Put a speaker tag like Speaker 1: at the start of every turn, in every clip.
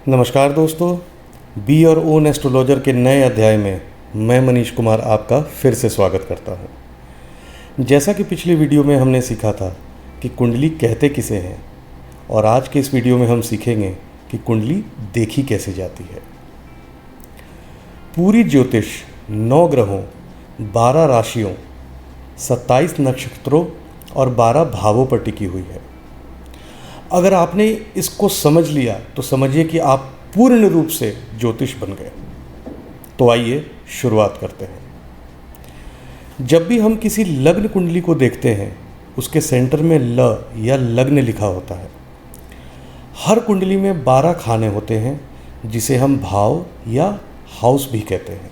Speaker 1: नमस्कार दोस्तों, बी और ओन एस्ट्रोलॉजर के नए अध्याय में मैं मनीष कुमार आपका फिर से स्वागत करता हूं। जैसा कि पिछली वीडियो में हमने सीखा था कि कुंडली कहते किसे हैं, और आज के इस वीडियो में हम सीखेंगे कि कुंडली देखी कैसे जाती है। पूरी ज्योतिष 9 ग्रहों, 12 राशियों, 27 नक्षत्रों और 12 भावों पर टिकी हुई है। अगर आपने इसको समझ लिया तो समझिए कि आप पूर्ण रूप से ज्योतिष बन गए। तो आइए शुरुआत करते हैं। जब भी हम किसी लग्न कुंडली को देखते हैं, उसके सेंटर में ल या लग्न लिखा होता है। हर कुंडली में 12 खाने होते हैं, जिसे हम भाव या हाउस भी कहते हैं।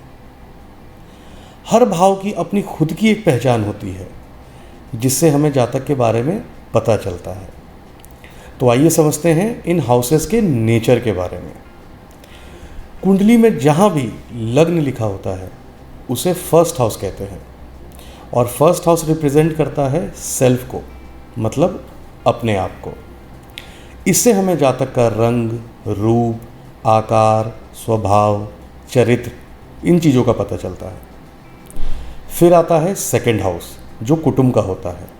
Speaker 1: हर भाव की अपनी खुद की एक पहचान होती है, जिससे हमें जातक के बारे में पता चलता है। तो आइए समझते हैं इन हाउसेस के नेचर के बारे में। कुंडली में जहाँ भी लग्न लिखा होता है, उसे फर्स्ट हाउस कहते हैं, और फर्स्ट हाउस रिप्रेजेंट करता है सेल्फ को, मतलब अपने आप को। इससे हमें जातक का रंग, रूप, आकार, स्वभाव, चरित्र, इन चीज़ों का पता चलता है। फिर आता है सेकंड हाउस, जो कुटुंब का होता है।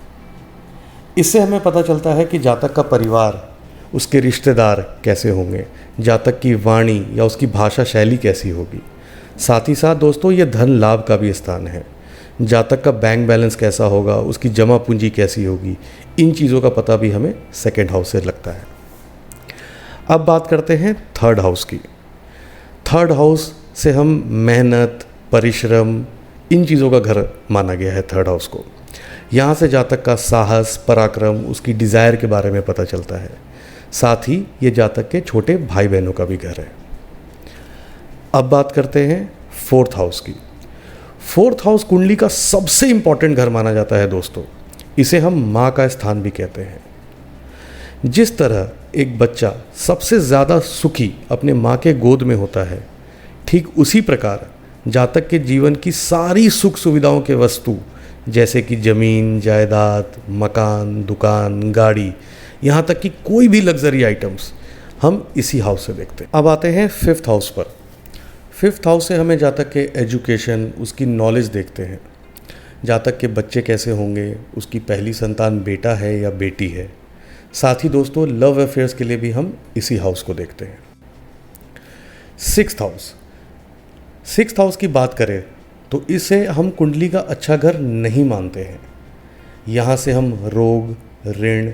Speaker 1: इससे हमें पता चलता है कि जातक का परिवार, उसके रिश्तेदार कैसे होंगे, जातक की वाणी या उसकी भाषा शैली कैसी होगी। साथ ही साथ दोस्तों, ये धन लाभ का भी स्थान है। जातक का बैंक बैलेंस कैसा होगा, उसकी जमा पूंजी कैसी होगी, इन चीज़ों का पता भी हमें सेकंड हाउस से लगता है। अब बात करते हैं थर्ड हाउस की। थर्ड हाउस से हम मेहनत, परिश्रम, इन चीज़ों का घर माना गया है थर्ड हाउस को। यहाँ से जातक का साहस, पराक्रम, उसकी डिज़ायर के बारे में पता चलता है। साथ ही ये जातक के छोटे भाई बहनों का भी घर है। अब बात करते हैं फोर्थ हाउस की। फोर्थ हाउस कुंडली का सबसे इम्पॉर्टेंट घर माना जाता है दोस्तों। इसे हम माँ का स्थान भी कहते हैं। जिस तरह एक बच्चा सबसे ज़्यादा सुखी अपने माँ के गोद में होता है, ठीक उसी प्रकार जातक के जीवन की सारी सुख सुविधाओं के वस्तु, जैसे कि ज़मीन, जायदाद, मकान, दुकान, गाड़ी, यहाँ तक कि कोई भी लग्जरी आइटम्स, हम इसी हाउस से देखते हैं। अब आते हैं फिफ्थ हाउस पर। फिफ्थ हाउस से हमें जातक के एजुकेशन, उसकी नॉलेज देखते हैं। जातक के बच्चे कैसे होंगे, उसकी पहली संतान बेटा है या बेटी है। साथ ही दोस्तों, लव अफेयर्स के लिए भी हम इसी हाउस को देखते हैं। Sixth house. सिक्स्थ हाउस की बात करें तो इसे हम कुंडली का अच्छा घर नहीं मानते हैं। यहाँ से हम रोग, ऋण,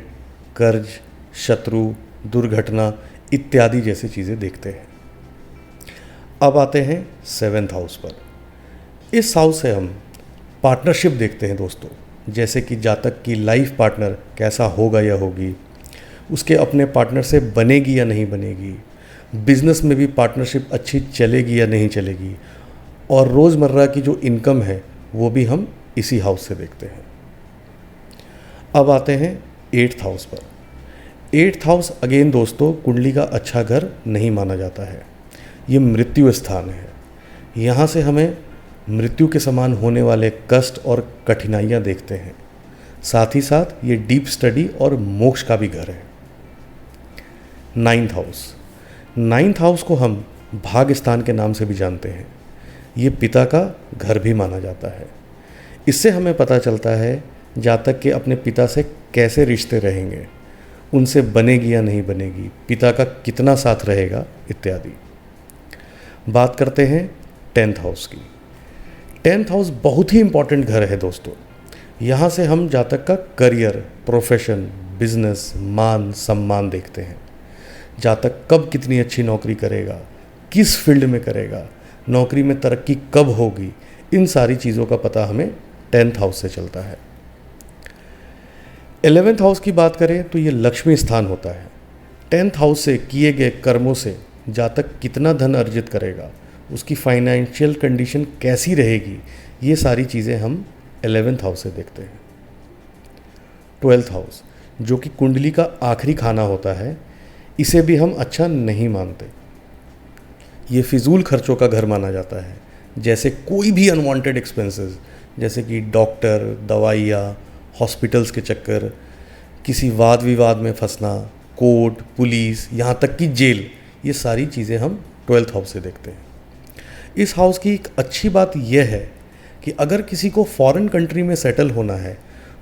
Speaker 1: कर्ज, शत्रु, दुर्घटना इत्यादि जैसी चीज़ें देखते हैं। अब आते हैं सेवेंथ हाउस पर। इस हाउस से हम पार्टनरशिप देखते हैं दोस्तों, जैसे कि जातक की लाइफ पार्टनर कैसा होगा या होगी, उसके अपने पार्टनर से बनेगी या नहीं बनेगी, बिजनेस में भी पार्टनरशिप अच्छी चलेगी या नहीं चलेगी, और रोज़मर्रा की जो इनकम है वो भी हम इसी हाउस से देखते हैं। अब आते हैं एट्थ हाउस पर। एट्थ हाउस अगेन दोस्तों कुंडली का अच्छा घर नहीं माना जाता है। ये मृत्यु स्थान है। यहाँ से हमें मृत्यु के समान होने वाले कष्ट और कठिनाइयाँ देखते हैं। साथ ही साथ ये डीप स्टडी और मोक्ष का भी घर है। Ninth house. नाइन्थ हाउस को हम भाग्य स्थान के नाम से भी जानते हैं। ये पिता का घर भी माना जाता है। इससे हमें पता चलता है जातक के अपने पिता से कैसे रिश्ते रहेंगे, उनसे बनेगी या नहीं बनेगी, पिता का कितना साथ रहेगा इत्यादि। बात करते हैं टेंथ हाउस की। टेंथ हाउस बहुत ही इम्पॉर्टेंट घर है दोस्तों। यहाँ से हम जातक का करियर, प्रोफेशन, बिजनेस, मान सम्मान देखते हैं। जातक कब कितनी अच्छी नौकरी करेगा, किस फील्ड में करेगा, नौकरी में तरक्की कब होगी, इन सारी चीज़ों का पता हमें टेंथ हाउस से चलता है। 11th हाउस की बात करें तो ये लक्ष्मी स्थान होता है। 10th हाउस से किए गए कर्मों से जातक कितना धन अर्जित करेगा, उसकी फाइनेंशियल कंडीशन कैसी रहेगी, ये सारी चीज़ें हम 11th हाउस से देखते हैं। 12th हाउस, जो कि कुंडली का आखिरी खाना होता है, इसे भी हम अच्छा नहीं मानते। ये फिजूल खर्चों का घर माना जाता है, जैसे कोई भी अनवांटेड एक्सपेंसेस, जैसे कि डॉक्टर, दवाइयाँ, हॉस्पिटल्स के चक्कर, किसी वाद विवाद में फंसना, कोर्ट, पुलिस, यहाँ तक कि जेल, ये सारी चीज़ें हम 12th हाउस से देखते हैं। इस हाउस की एक अच्छी बात यह है कि अगर किसी को फॉरेन कंट्री में सेटल होना है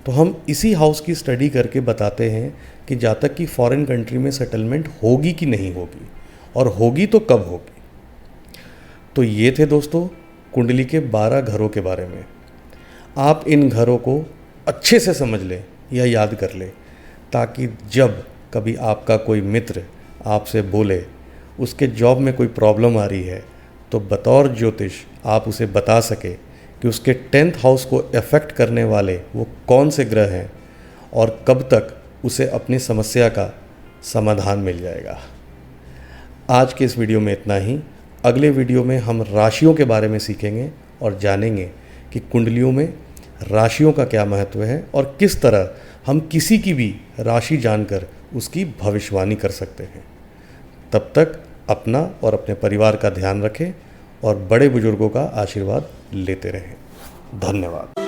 Speaker 1: तो हम इसी हाउस की स्टडी करके बताते हैं कि जहाँ तक कि फॉरेन कंट्री में सेटलमेंट होगी कि नहीं होगी, और होगी तो कब होगी। तो ये थे दोस्तों कुंडली के 12 घरों के बारे में। आप इन घरों को अच्छे से समझ लें या याद कर लें, ताकि जब कभी आपका कोई मित्र आपसे बोले उसके जॉब में कोई प्रॉब्लम आ रही है तो बतौर ज्योतिष आप उसे बता सके कि उसके 10th हाउस को अफेक्ट करने वाले वो कौन से ग्रह हैं और कब तक उसे अपनी समस्या का समाधान मिल जाएगा। आज के इस वीडियो में इतना ही। अगले वीडियो में हम राशियों के बारे में सीखेंगे और जानेंगे कि कुंडलियों में राशियों का क्या महत्व है और किस तरह हम किसी की भी राशि जानकर उसकी भविष्यवाणी कर सकते हैं। तब तक अपना और अपने परिवार का ध्यान रखें और बड़े बुजुर्गों का आशीर्वाद लेते रहें। धन्यवाद।